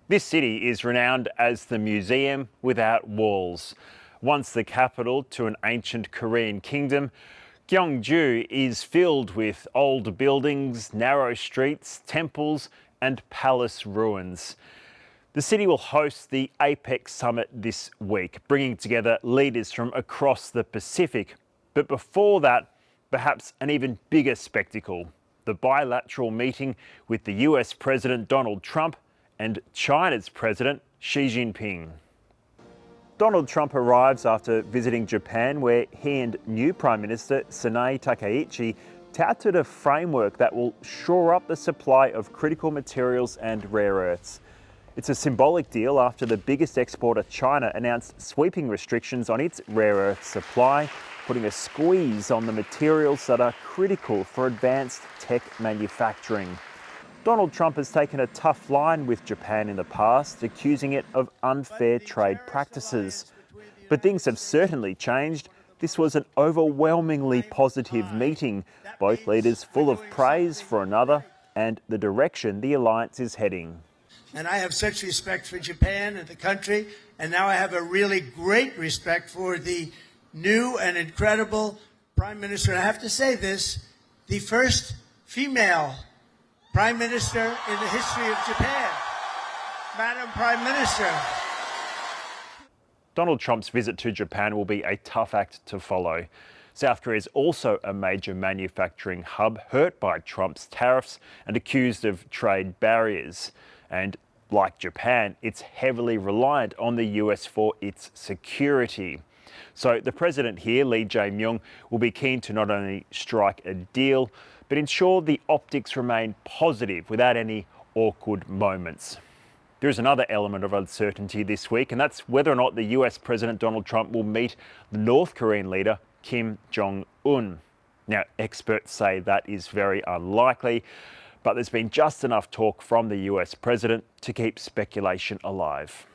This city is renowned as the museum without walls. Once the capital to an ancient Korean kingdom, Gyeongju is filled with old buildings, narrow streets, temples and palace ruins. The city will host the APEC summit this week, bringing together leaders from across the Pacific. But before that, perhaps an even bigger spectacle, the bilateral meeting with the US President Donald Trump and China's President Xi Jinping. Donald Trump arrives after visiting Japan, where he and new Prime Minister Sanae Takaichi touted a framework that will shore up the supply of critical materials and rare earths. It's a symbolic deal after the biggest exporter, China, announced sweeping restrictions on its rare earth supply, putting a squeeze on the materials that are critical for advanced tech manufacturing. Donald Trump has taken a tough line with Japan in the past, accusing it of unfair trade practices. But things have certainly changed. This was an overwhelmingly positive meeting, both leaders full of praise for another and the direction the alliance is heading. And I have such respect for Japan and the country, and now I have a really great respect for the new and incredible Prime Minister. And I have to say this, the first female Prime Minister in the history of Japan. Madam Prime Minister. Donald Trump's visit to Japan will be a tough act to follow. South Korea is also a major manufacturing hub, hurt by Trump's tariffs and accused of trade barriers. And like Japan, it's heavily reliant on the US for its security. So the president here, Lee Jae-myung, will be keen to not only strike a deal, but ensure the optics remain positive without any awkward moments. There is another element of uncertainty this week, and that's whether or not the US President Donald Trump will meet the North Korean leader, Kim Jong-un. Now, experts say that is very unlikely, but there's been just enough talk from the US president to keep speculation alive.